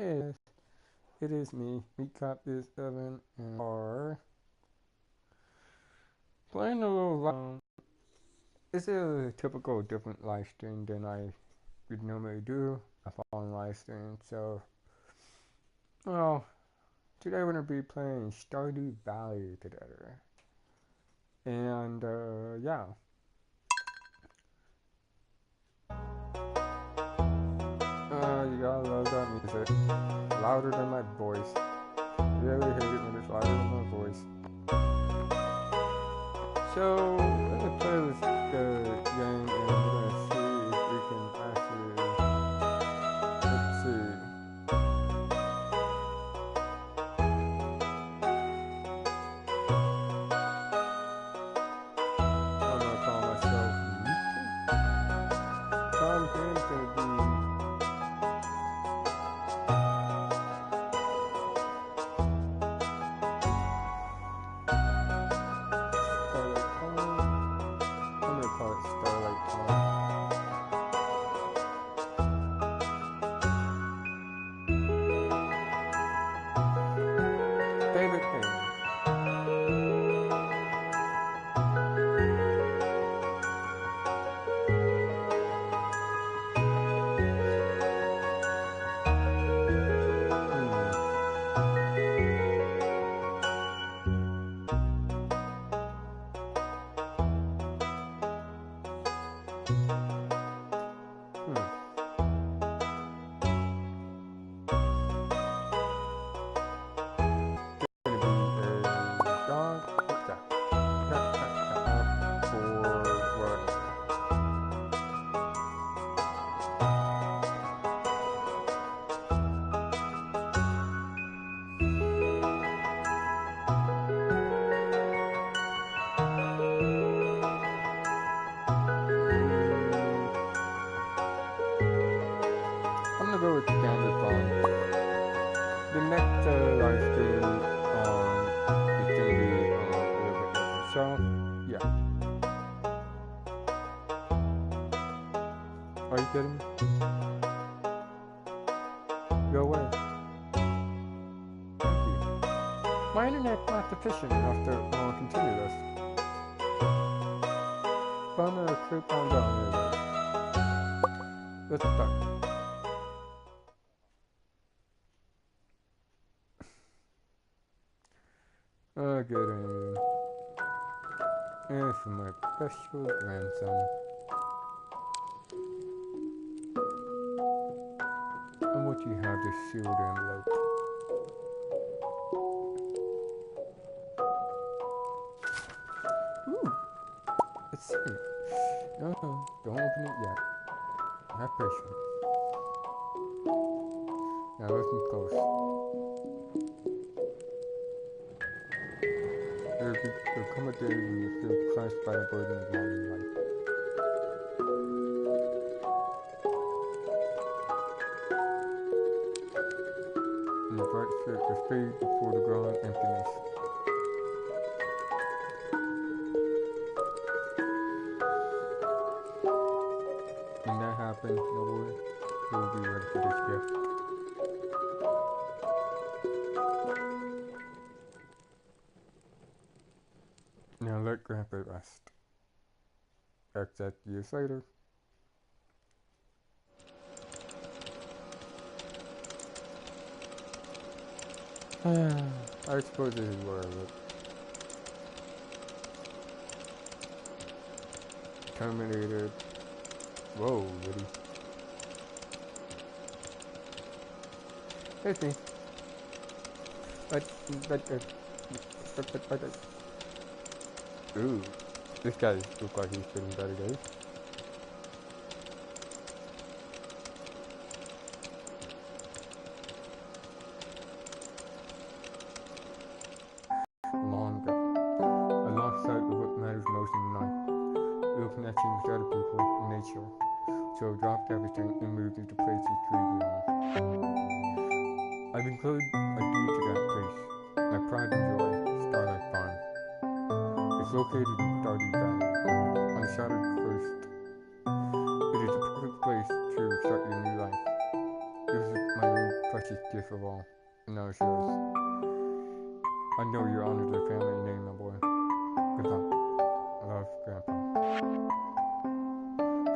Hey, it is me, Meatcop is Evan, and are playing a little. It's a typical different live stream than I would normally do. A phone live stream. So, well, today we're gonna be playing Stardew Valley together, and yeah, you gotta love that music. Louder than my voice. Really hate it when it's louder than my voice. So, we're gonna play this game, and we're gonna see if we can actually. Let's see. I'm gonna call myself Meek. Tom Han's gonna be Starlight Tom. I'm gonna call it Starlight Tom. Favorite things. Hmm. Hmm. Gonna be a dog. What's that? Cat, cat, cat. For what? Mm, I'm gonna go with standard font. The next live stream is gonna be a little bit different. So yeah, are you kidding me? Go away. Thank you. My internet's not sufficient enough to continue this. But I'm gonna creep on down here. Let's start. Good. And for my special grandson. And what you have this sealed envelope. Ooh, let's see. No, don't open it yet. Have patience. Now listen close. There'll come a day when you feel crushed by the burden of long life. And the bright spirit will fade before the growing emptiness. When that happens, nobody will be ready for this gift. Now let Grandpa rest. XX years later. I suppose this is where I live. Terminated. Whoa, Liddy. It's me. But, ooh, this guy looks like he's getting better days. Long ago, I lost sight of what matters most in life. Real connection with other people and nature. So I dropped everything and moved into places truly belong. I've included a deed to that place. My pride and joy, Starlight Farm. It's located in Stardew Valley, on the shattered coast. It is the perfect place to start your new life. This is my new precious nicest gift of all. And now it's yours. I know you're honored the family name, my boy. Goodbye. Love, Grandpa.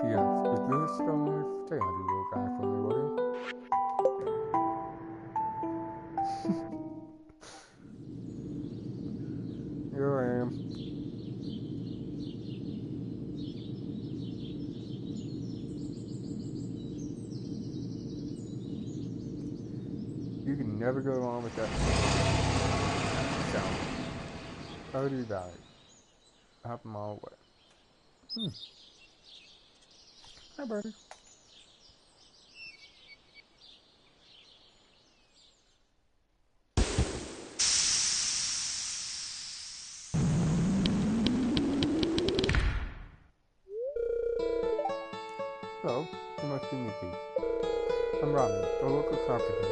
P.S. Is Lewis still alive? Say hi to the little guy for me, will you? Here I am. You can never go wrong with that sound. Oh, do that. Half a mile away. Hi, buddy. Hello, you must be Nikki. I'm Robin, the local carpenter.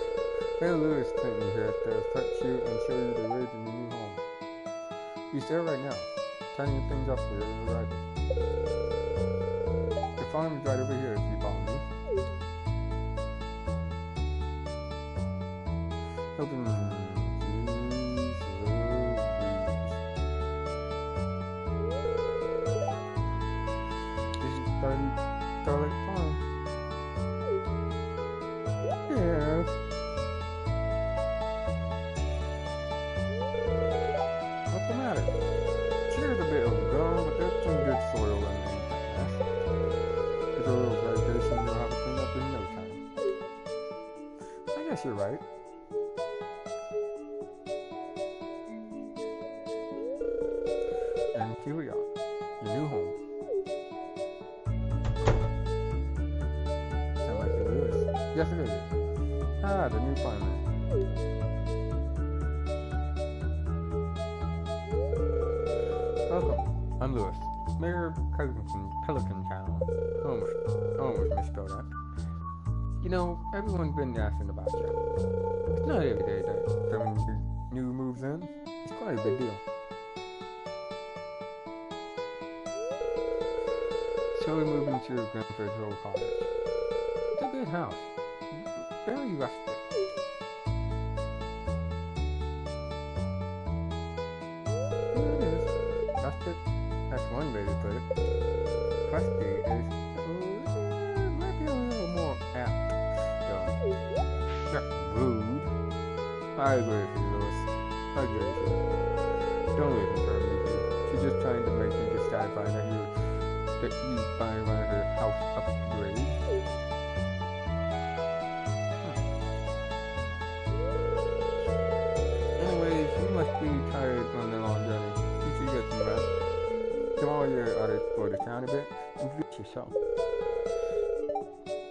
Mayor Lewis sent me here to fetch you and show you the way to your new home. He's there right now, tidying things up for your arrival. The farm is right over here if you follow me. Open This is Starlight Farm. Yeah. What's the matter? Cheer's a bit overgrown, but there's some good soil in there. With a little vegetation, you'll have it cleaned up in no time. I guess you're right. And here we are, your new home. Sound like St. Louis? Yes, it is. Ah, the new farmer. Welcome. I'm Lewis, Mayor of Pelican Town. Almost misspelled that. You know, everyone's been asking about you. It's not every day that someone new moves in. It's quite a big deal. So we moved into Grandfather's old cottage. It's a good house. Very rustic. Here it is. Rustic, that's one way to put it. Rusty is might be a little more apt. Not rude. I agree with you, Lewis. I agree with you. Don't leave him for a minute. She's just trying to make you dissatisfied that you buy around her house upgrade. Anyways, you must be tired from the long journey. You should get some rest. Tomorrow you're out to explore the town a bit and treat yourself.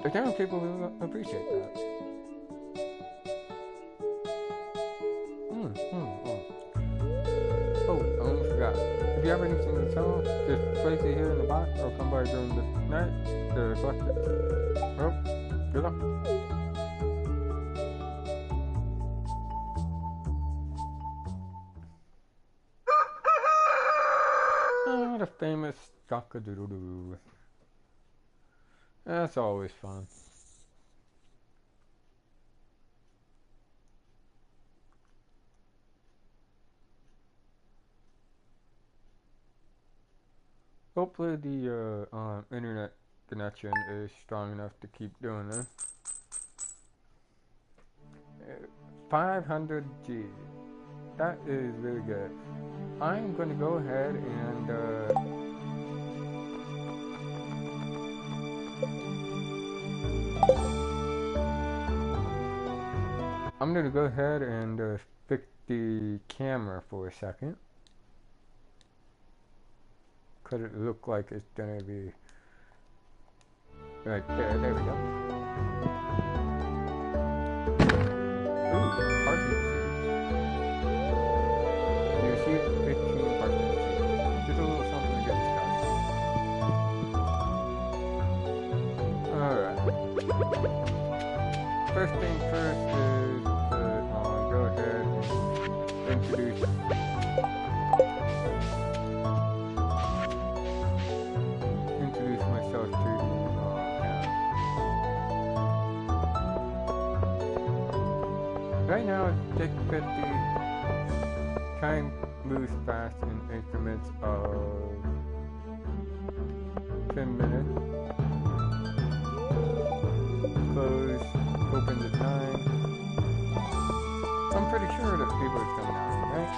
The town people will appreciate that. Oh, I almost forgot. If you have anything to tell, just place it here in the box or come by during the night to collect it. Well, good luck. Oh, the famous cock-a-doodle-doo. That's always fun. Hopefully the internet connection is strong enough to keep doing this. 500 G. That is really good. I'm going to go ahead and fix the camera for a second. Could it look like it's gonna be right there? There we go. Ooh, parsnip seeds. You received 15 parsnip seeds. Just a little something to get started. Alright. First thing first is to go ahead and introduce myself to the town. Right now it's 6:50. Time moves fast in increments of 10 minutes. Close, opens at 9. I'm pretty sure that people are coming out, right?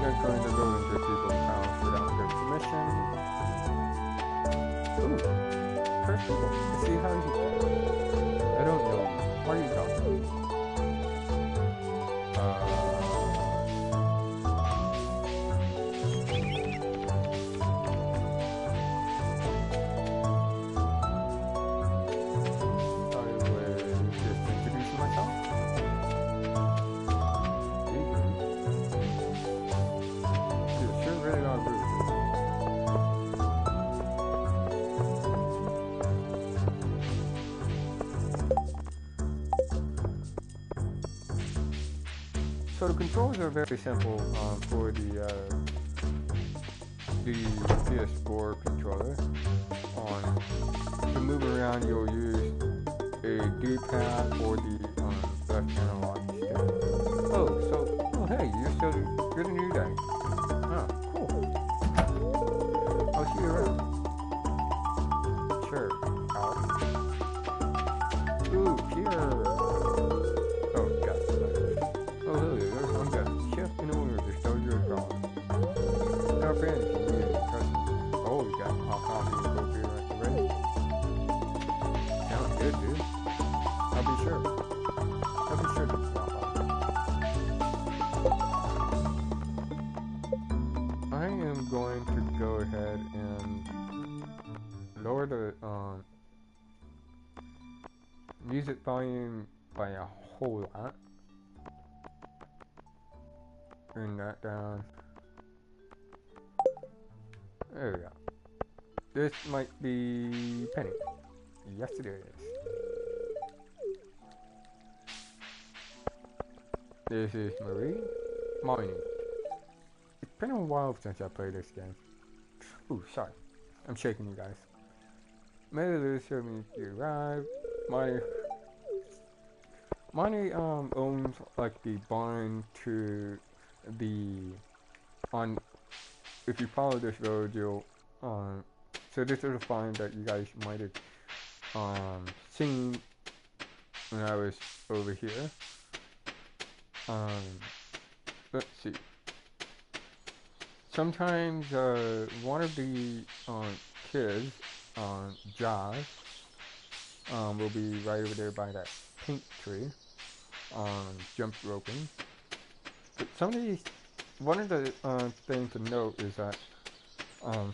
They're going to go into people's house without their permission. Ooh, first people. Let's see how you. I don't know you. How are you talking? So the controls are very simple for the PS4 controller. To move around, you'll use a D-pad or the left analog stick. Oh hey, you're the new guy. Oh, cool. I'll see you around. Sure, Alex. Ooh, Peter. Oh, yes. Oh, hey, I'm the chef in order to start your job. Not bad if you need any customers. Oh, you got hot coffee and cold beer ready? Sounds good, dude. I'll be sure to stop by. I am going to go ahead and lower the music volume by a whole lot. Bring that down. There we go. This might be Penny. Yes, it is. This is Marie. Mining. It's been a while since I played this game. Ooh, sorry. I'm shaking you guys. Mailer showed me you arrived. Money owns like the barn to the if you follow this road you'll so this is a farm that you guys might have seen when I was over here. Let's see. Sometimes one of the kids, Josh, will be right over there by that pink tree, jump roping. But some of these, one of the things to note is that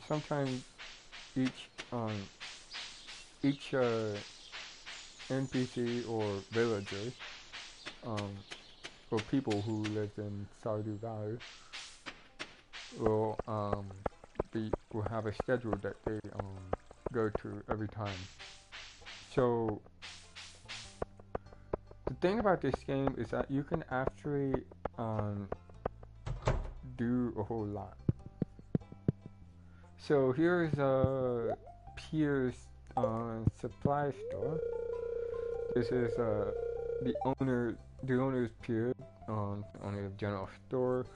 sometimes each NPC or villager, or people who live in Stardew Valley will have a schedule that they go to every time. So the thing about this game is that you can actually do a whole lot. So here's Pierre's supply store. This is the owner's Pierre, owner of general store.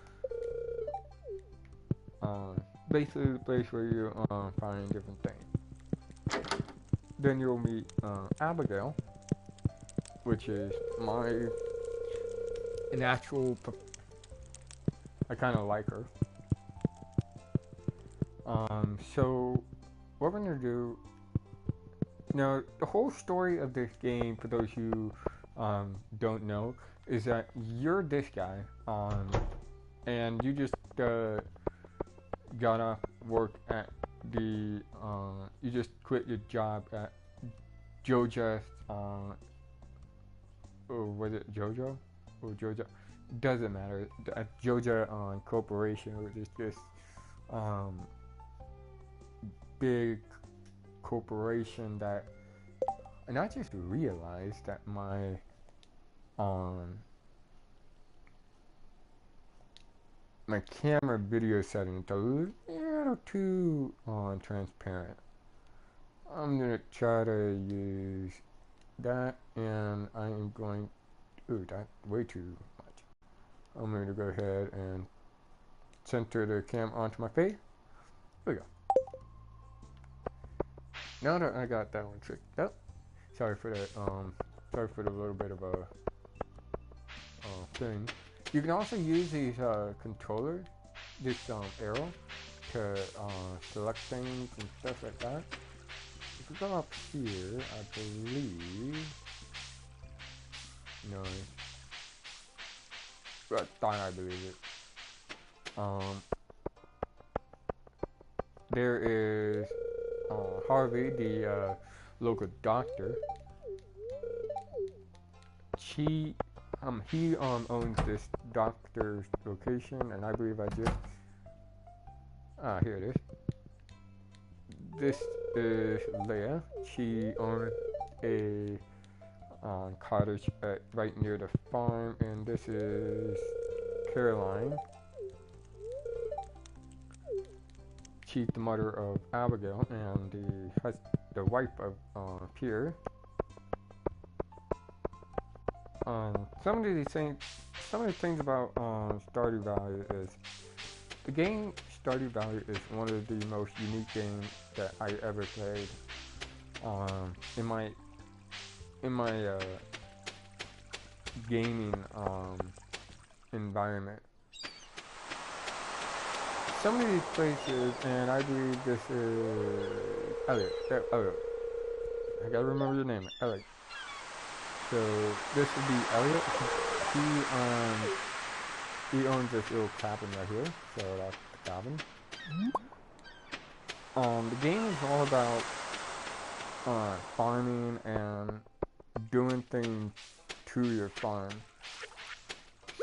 Basically the place where you find different things. Then you'll meet Abigail, which is an actual. I kind of like her. So what we're gonna do now, the whole story of this game, for those who don't know, is that you're this guy, and you just got off work at the you just quit your job at Joja's or was it Jojo or Joja? Doesn't matter. At Joja Corporation, which is this big corporation that, and I just realized that my my camera video settings are little too transparent. I'm gonna try to use that, and I am going. Ooh, that's way too much. I'm going to go ahead and center the cam onto my face. There we go. Now that I got that one tricked up, sorry for that. Sorry for the little bit of a thing. You can also use these controllers, this arrow, to select things and stuff like that. If we go up here, I believe. No, I thought I believe it. There is Harvey, the local doctor. He owns this doctor's location, and I believe I just here it is. This is Leah. She owns a cottage right near the farm, and this is Caroline. She's the mother of Abigail and the wife of Pierre. Some of the things about Stardew Valley is the game Stardew Valley is one of the most unique games that I ever played. In my gaming environment. Some of these places, and I believe this is Elliot. Elliot. I gotta remember your name, Elliot. So this would be Elliot. He owns this little cabin right here. So that's the cabin. The game is all about farming and doing things to your farm.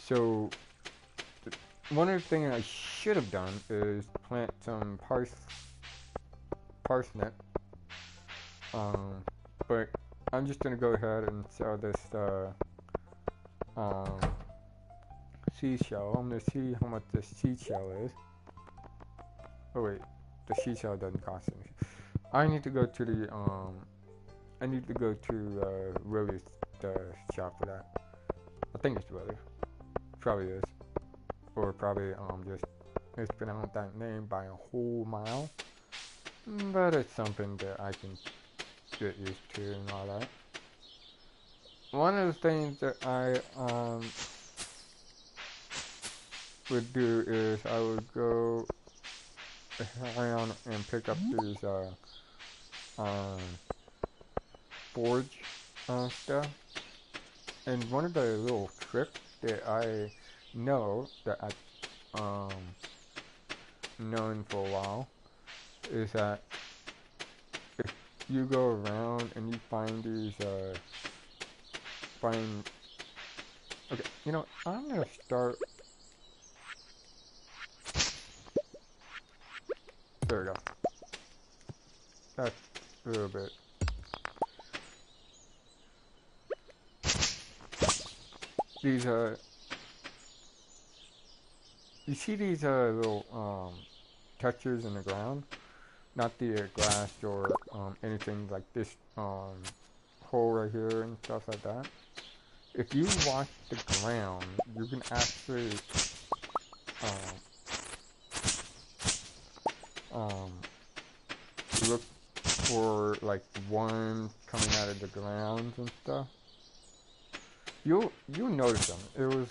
So one of the things I should have done is plant some parsnip. But I'm just gonna go ahead and sell this seashell. I'm gonna see how much this seashell is. Oh wait, the seashell doesn't cost anything. I need to go to the Willie's shop for that. I think it's Willie. Probably is. Or probably just mispronounced that name by a whole mile. But it's something that I can get used to and all that. One of the things that I would do is I would go around and pick up these forge stuff. And one of the little tricks that I know that I've known for a while is that if you go around and you find these okay, you know, I'm gonna start. There we go. That's a little bit. These you see these little textures in the ground, not the glass or anything like this hole right here and stuff like that. If you watch the ground, you can actually look for like worms coming out of the ground and stuff. You'll notice them. It was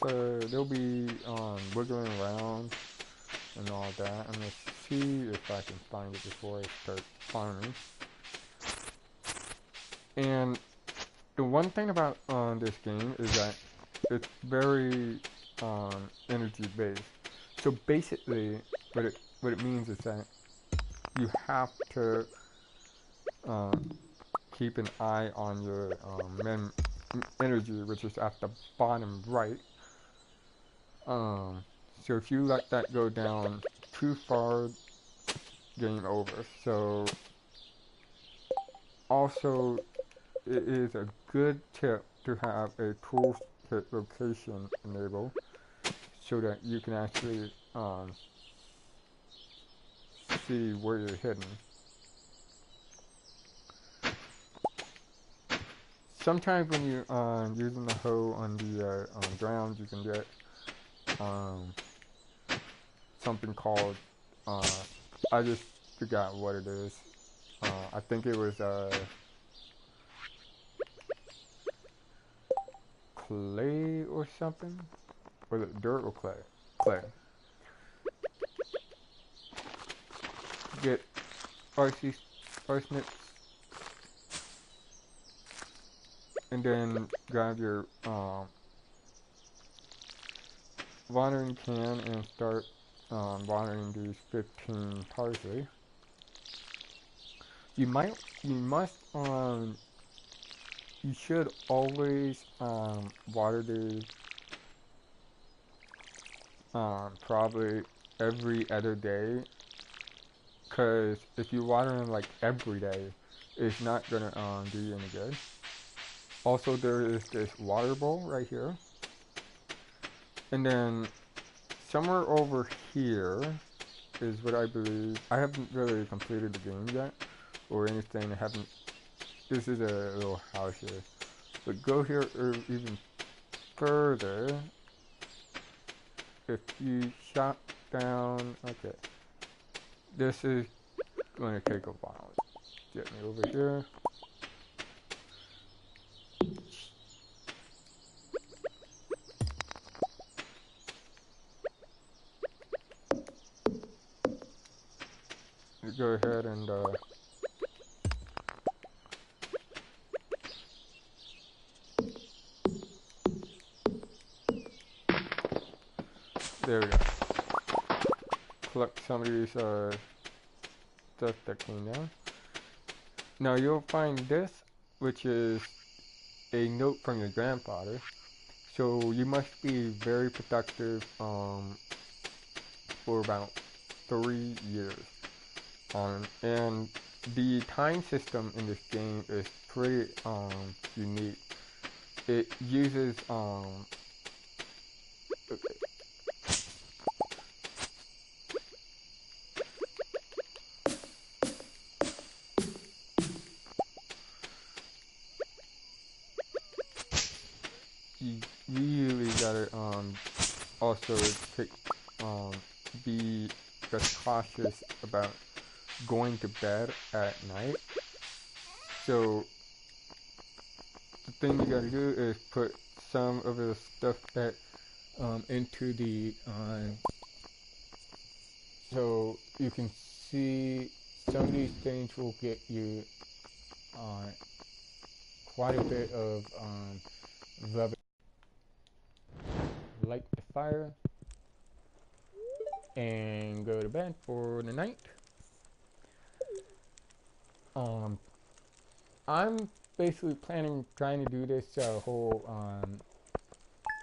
they'll be wiggling around and all that. I'm gonna see if I can find it before I start farming. And the one thing about this game is that it's very energy based. So basically, what it means is that you have to keep an eye on your energy, which is at the bottom right. So if you let that go down too far, game over. So also, it is a good tip to have a toolkit location enabled so that you can actually see where you're hidden. Sometimes when you're using the hoe on the ground, you can get something called, I just forgot what it is. I think it was clay or something. Was it dirt or clay? Clay. Get arsenicks, and then grab your watering can and start watering these 15 parsley. You should always water these probably every other day, because if you water them like every day, it's not gonna do you any good. Also, there is this water bowl right here, and then somewhere over here is what I believe. I haven't really completed the game yet or anything. I haven't. This is a little house here, but go here or even further. If you shot down, okay, this is going to take a while. Get me over here. You go ahead and there we go. Collect some of these stuff that came down. Now you'll find this, which is a note from your grandfather. So you must be very productive for about 3 years. And the time system in this game is pretty unique. It uses okay. You really gotta also take be just cautious about going to bed at night. So the thing you gotta do is put some of the stuff that into the so you can see some of these things will get you quite a bit of rubber. Light the fire and go to bed for the night. I'm basically trying to do this whole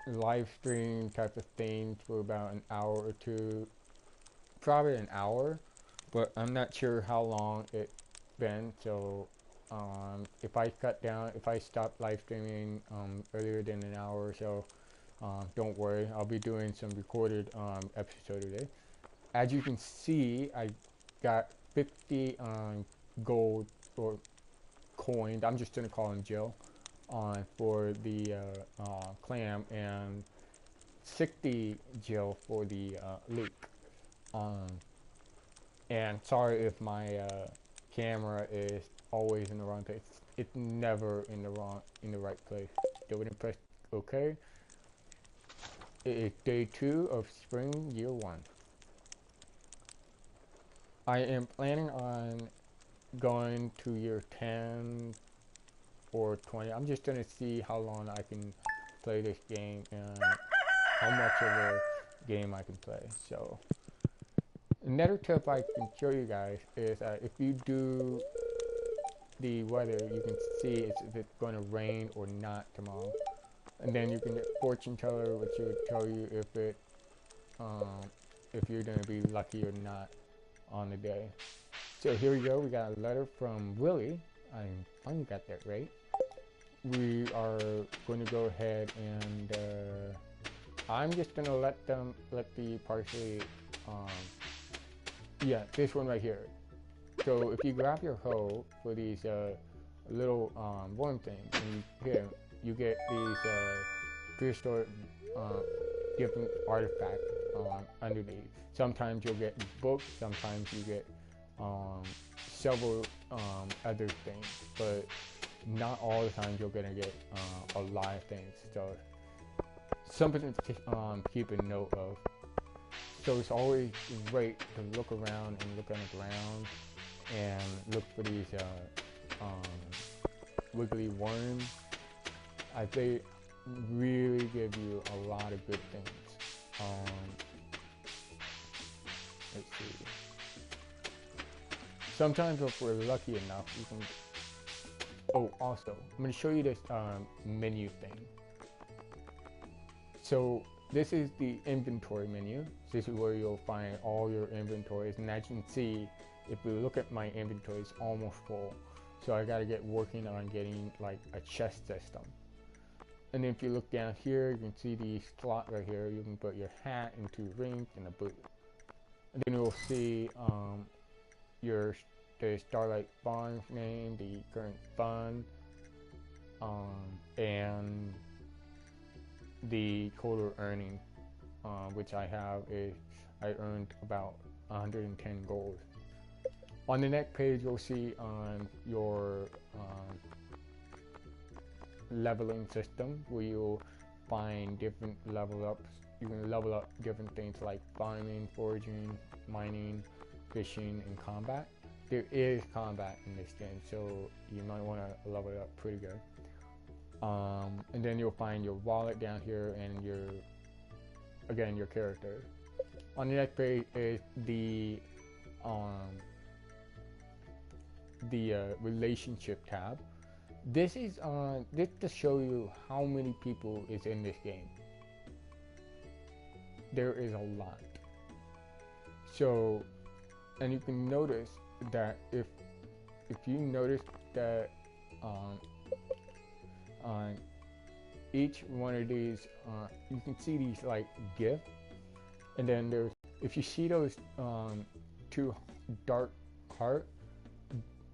live stream type of thing for about an hour or two, probably an hour, but I'm not sure how long it's been. So if I stop live streaming earlier than an hour or so, don't worry, I'll be doing some recorded episode today. As you can see, I got 50 gold or coins. I'm just gonna call him Joe for the clam, and 60 Jill for the Luke. And sorry if my camera is always in the wrong place. It's never in the right place. Go ahead and press OK. It is day 2 of spring year 1. I am planning on going to year 10 or 20. I'm just gonna see how long I can play this game and how much of a game I can play. So another tip I can show you guys is if you do the weather, you can see if it's going to rain or not tomorrow, and then you can get fortune teller, which will tell you if you're going to be lucky or not on the day. So here we go. We got a letter from Willie. I finally got that right. We are going to go ahead and I'm just going to let the parsley Yeah, this one right here. So if you grab your hoe for these little worm things, and here you get these prehistoric different artifacts underneath. Sometimes you'll get books, sometimes you get um, several other things, but not all the time you're gonna get a lot of things. So something to keep a note of. So it's always great to look around and look on the ground and look for these wiggly worms. They really give you a lot of good things. Let's see. Sometimes if we're lucky enough, we can. Oh, also, I'm going to show you this menu thing. So this is the inventory menu. This is where you'll find all your inventories, and as you can see, if we look at my inventory, it's almost full. So I got to get working on getting like a chest system. And then if you look down here, you can see the slot right here. You can put your hat into rings and a boot. And then you'll see the Starlight Farms name, the current fund, and the total earning, which I have is I earned about 110 gold. On the next page, you'll see your leveling system, where you'll find different level ups. You can level up different things like farming, foraging, mining, fishing, and combat. There is combat in this game, so you might want to level it up pretty good. And then you'll find your wallet down here and your character. On the next page is the relationship tab. This is this to show you how many people is in this game. There is a lot. So, and you can notice that if you notice that on each one of these, you can see these like gifts, and then there's, if you see those two dark heart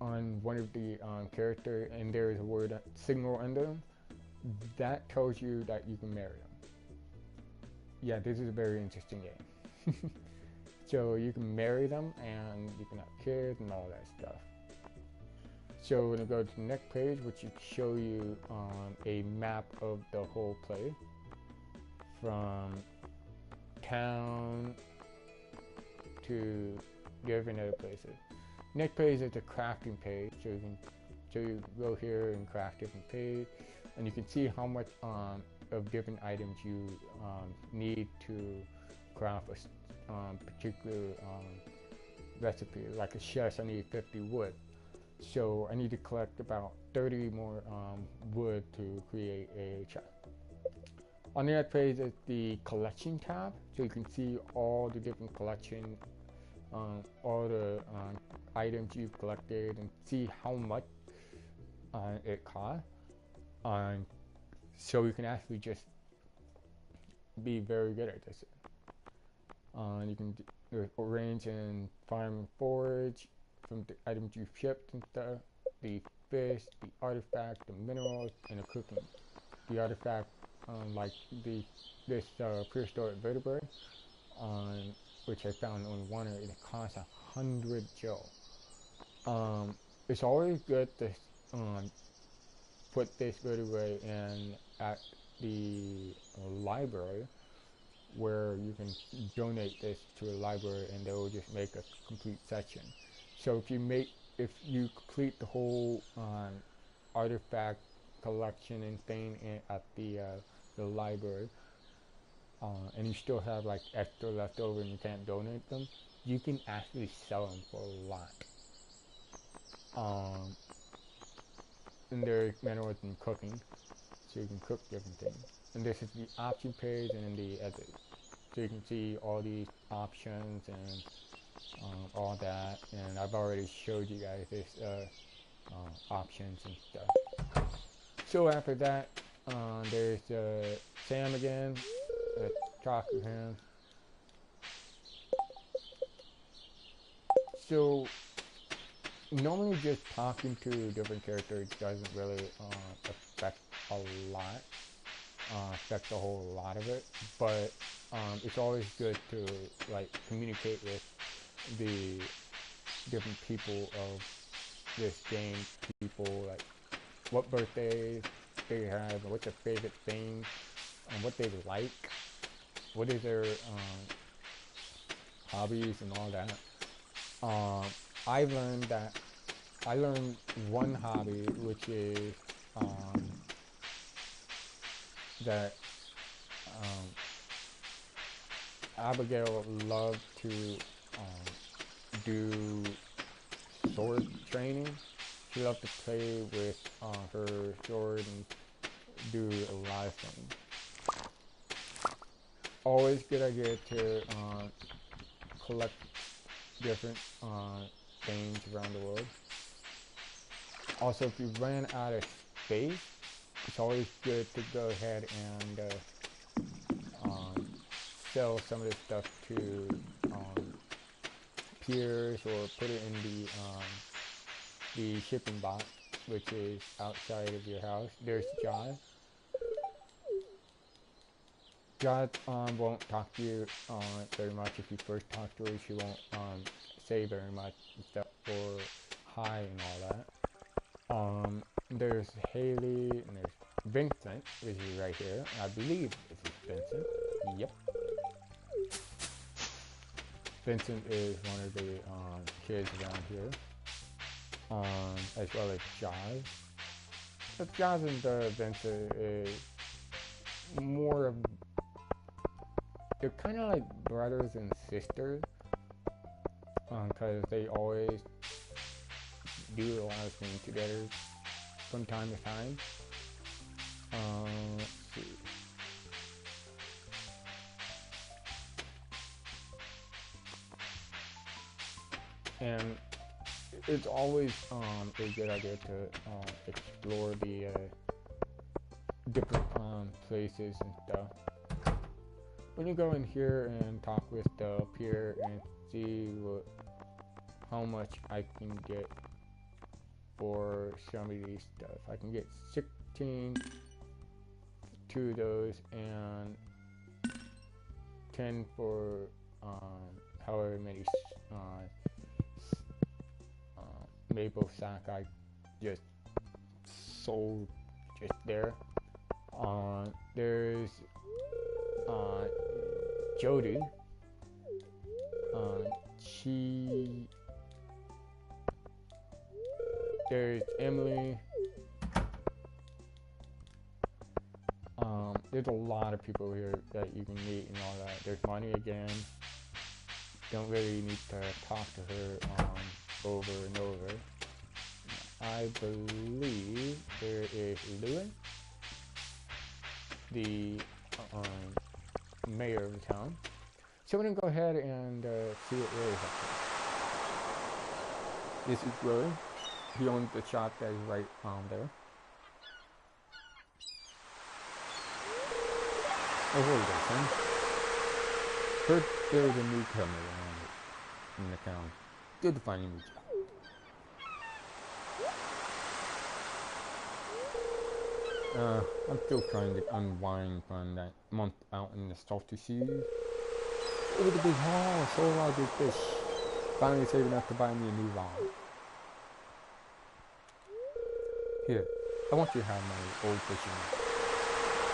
on one of the character, and there is a word signal under them, that tells you that you can marry them. Yeah, this is a very interesting game. So you can marry them and you can have kids and all that stuff. So we're gonna go to the next page, which will show you a map of the whole place, from town to different other places. Next page is the crafting page, so you go here and craft different page, and you can see how much of different items you need to craft a particular recipe. Like a chest, I need 50 wood, so I need to collect about 30 more wood to create a chest. On the next page is the collection tab, so you can see all the different collection, all the items you've collected, and see how much it costs. So you can actually just be very good at this. You can arrange and farm and forage from the items you've shipped and stuff, the fish, the artifact, the minerals, and the cooking. The artifact, like this prehistoric vertebrate, which I found on one, and it costs 100 gil. It's always good to put this vertebrate in at the library, where you can donate this to a library and they will just make a complete section. So if you complete the whole artifact collection and thing at the library, and you still have like extra left over and you can't donate them, you can actually sell them for a lot. And there's minerals in cooking, so you can cook different things. And this is the option page and then the edit. So you can see all these options and all that. And I've already showed you guys this options and stuff. So after that, there's Sam again. Let's talk to him. So normally just talking to different characters doesn't really affect a lot, affect a whole lot of it, but it's always good to like communicate with the different people of this game, people like what birthdays they have, what's their favorite thing, what they like, what is their hobbies and all that. Um, I learned that I learned one hobby, which is that um, Abigail loved to do sword training. She loved to play with her sword and do a lot of things. Always good idea to collect different things around the world. Also, if you ran out of space, it's always good to go ahead and sell some of this stuff to peers or put it in the shipping box, which is outside of your house. There's John. John won't talk to you very much. If you first talk to her, she won't say very much except for hi and all that. There's Haley and there's Vincent, which is right here. I believe this is Vincent. Yep. Vincent is one of the kids around here, as well as Josh. But Josh and Vincent is more of, they're kind of like brothers and sisters, because they always do a lot of things together from time to time. Let's see. And it's always a good idea to explore the different places and stuff. When you go in here and talk with the peer and see how much I can get for some of these stuff. I can get 16 two of those and 10 for however many maple sack I just sold just there. There's Jody. There's Emily. There's a lot of people here that you can meet and all that. There's Money again. Don't really need to talk to her over and over. I believe there is Lewin, the mayor of the town. So we're gonna go ahead and see what Willie's up to. This is Willie. He owns the shop that is right there. Oh, hello there, son. Heard there was a newcomer in the town. Good to finally meet you. I'm still trying to unwind from that month out in the salty seas. Look at the big haul, so a lot of big fish. Finally saving enough to buy me a new rod. Here, I want you to have my old fishing rod.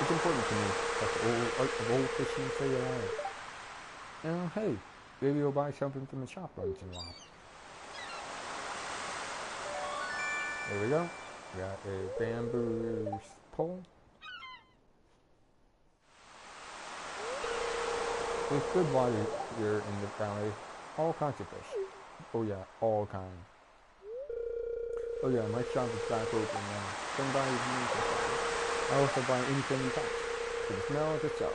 It's important to me that the old art of old fishing stay alive. And hey, maybe you'll buy something from the shop once in a while. There we go. Got a bamboo pole. There's good water here in the valley. All kinds of fish. Oh yeah, all kinds. Oh yeah, my shop is back open now. Come by if you need something. I also buy anything you touch. For the smell of the cells.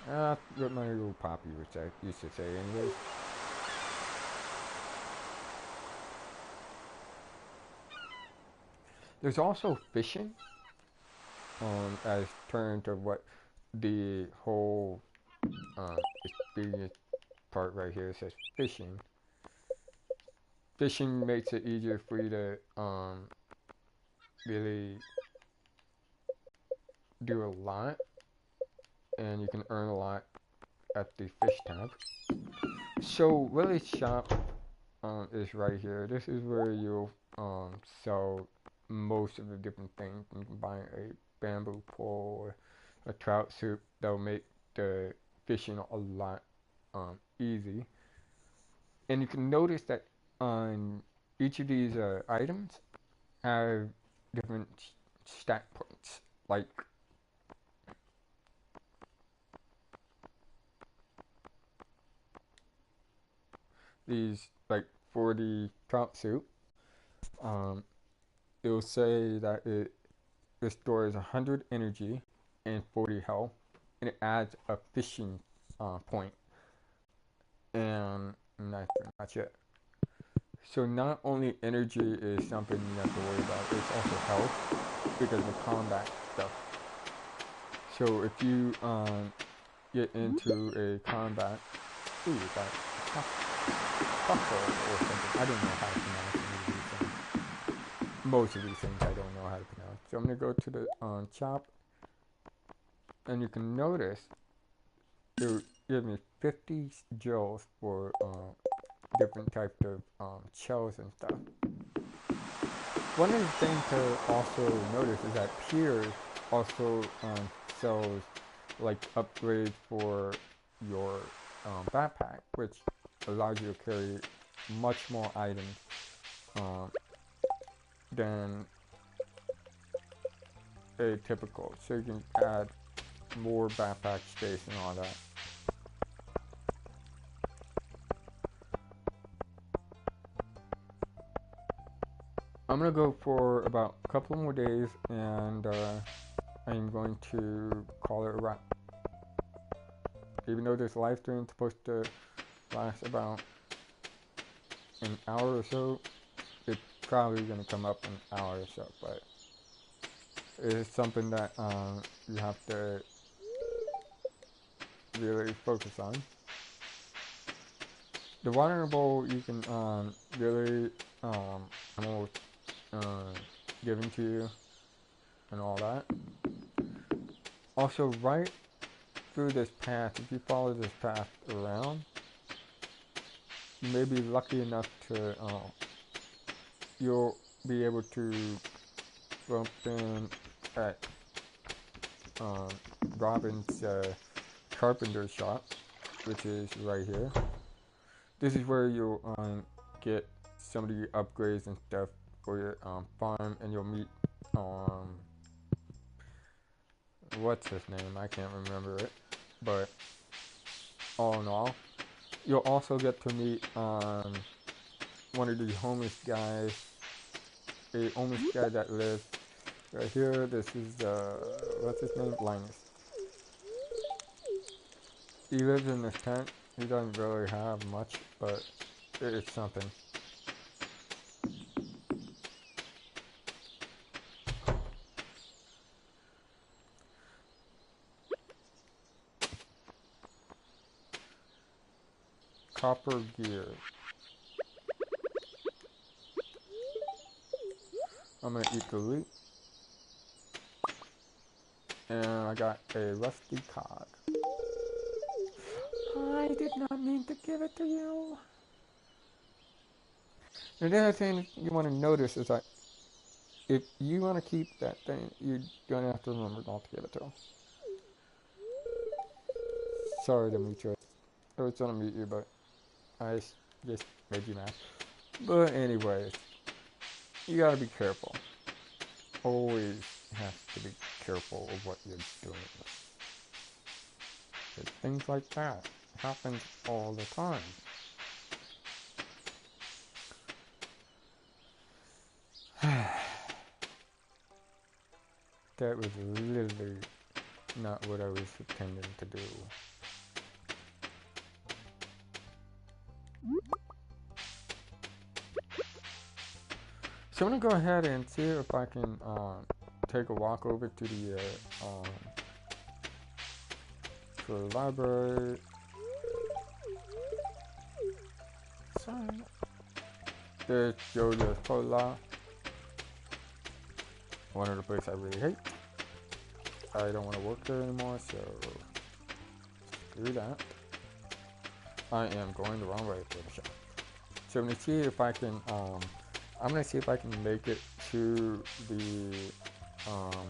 That's what my little poppy used to say anyways. There's also fishing. As turned to what the whole experience part right here says fishing. fishing makes it easier for you to really do a lot, and you can earn a lot at the fish tab. So Willie's shop is right here. This is where you'll sell most of the different things. You can buy a bamboo pole or a trout soup that'll make the fishing a lot easy. And you can notice that on each of these items have different stat points. Like these, like for the trout soup, um, it will say that it restores 100 energy and 40 health, and it adds a fishing point, and that's pretty much it. So not only energy is something you have to worry about, it's also health because of combat stuff. So if you get into a combat, ooh, you got Puffle or something. I don't know how to pronounce any of these things. Most of these things I don't know how to pronounce. So I'm gonna go to the shop, and you can notice it will give me 50 gels for different types of shells and stuff. One of the things to also notice is that Piers also sells like upgrades for your backpack, which allows you to carry much more items than a typical. So you can add more backpack space and all that. I'm gonna go for about a couple more days, and I'm going to call it a wrap. Even though this live stream is supposed to last about an hour or so, it's probably gonna come up an hour or so, but it's something that you have to really focus on. The water bowl you can really almost given to you and all that. Also, right through this path, if you follow this path around, you may be lucky enough to you'll be able to bump in at Robin's carpenter shop, which is right here. This is where you'll get some of the upgrades and stuff for your farm, and you'll meet what's his name? I can't remember it, but all in all, you'll also get to meet one of the homeless guys, a homeless guy that lives right here. This is what's his name? Linus. He lives in this tent. He doesn't really have much, but it's something. Copper gear. I'm gonna eat the loot. And I got a rusty cog. I did not mean to give it to you. And the other thing you want to notice is that if you want to keep that thing, you're gonna have to remember not to give it to him. Sorry, Demetrius. I was gonna meet you, but I just made you mad. But anyways, you gotta be careful. Always have to be careful of what you're doing. Because things like that happen all the time. That was literally not what I was intending to do. So I'm gonna go ahead and see if I can take a walk over to the library. Sorry. There's Georgia's Cola. One of the places I really hate. I don't want to work there anymore, so screw that. I am going the wrong way for the show. So I'm gonna see if I can. I'm gonna see if I can make it to um,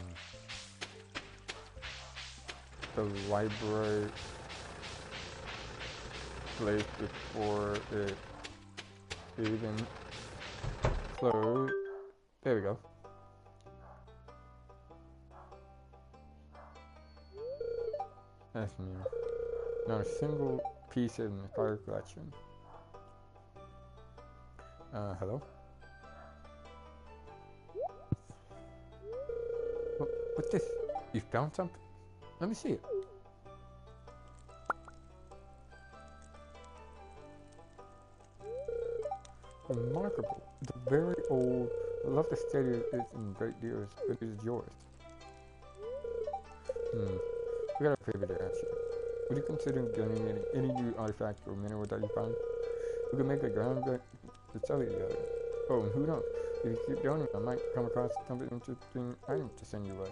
the library place before it even closed. There we go. That's new. Not a single piece in the fire collection. Hello? What's this? You found something? Let me see it. Remarkable. It's a very old. I love the state it is in great deals, but it is yours. We got a favor to ask you. Would you consider donating any new artifact or mineral that you find? We could make a ground to sell it together. Oh, and who knows? If you keep donating, I might come across something interesting item to send your way.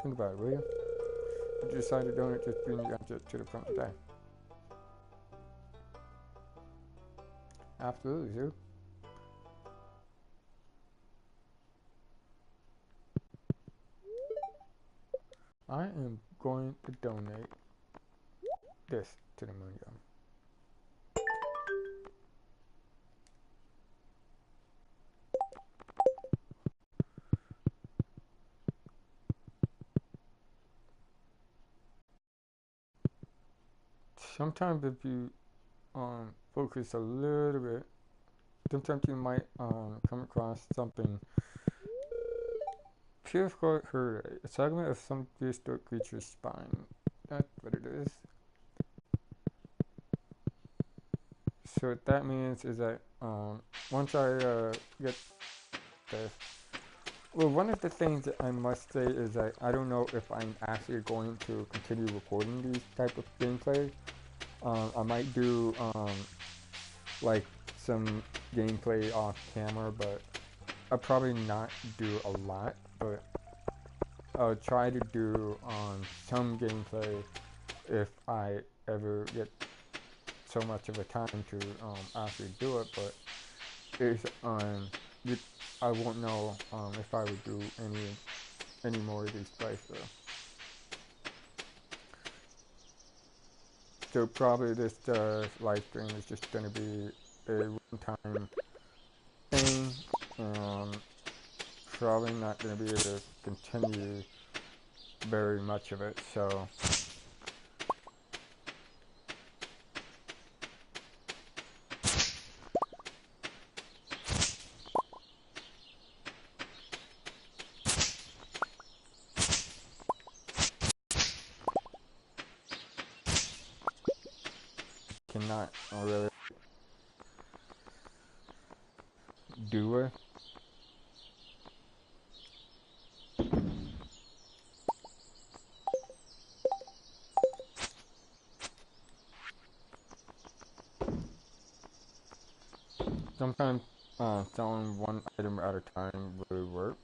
Think about it, will you? If you decide to donate, just bring the object to the front today. Absolutely, Zoo. I am going to donate this to the Moon Gun. Sometimes if you focus a little bit, sometimes you might come across something. Purified herd, a segment of some prehistoric creature's spine. That's what it is. So what that means is that once I get this, well, one of the things that I must say is that I don't know if I'm actually going to continue recording these type of gameplay. I might do like some gameplay off camera, but I'll probably not do a lot. But I'll try to do some gameplay if I ever get so much of a time to actually do it. But it's I won't know if I would do any more of these playthroughs. So probably this live stream is just going to be a one-time thing. Probably not going to be able to continue very much of it. So cannot really do it. Sometimes selling one item at a time really works.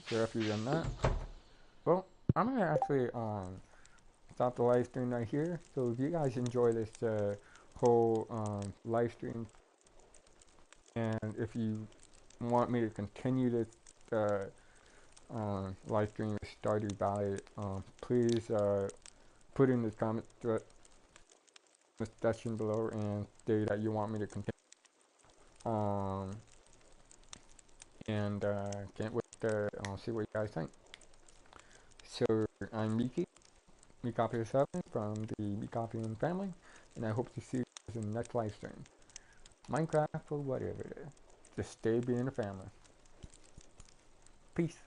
So after you've done that, well, I'm gonna actually stop the live stream right here. So if you guys enjoy this whole live stream, and if you want me to continue this live stream with Stardew Valley, please put in the comment section below and say that you want me to continue. And can't wait to see what you guys think. So I'm Miki, Mikopius7 from the Mikopian family, and I hope to see you guys in the next live stream. Minecraft or whatever it is. Just stay being a family. Peace.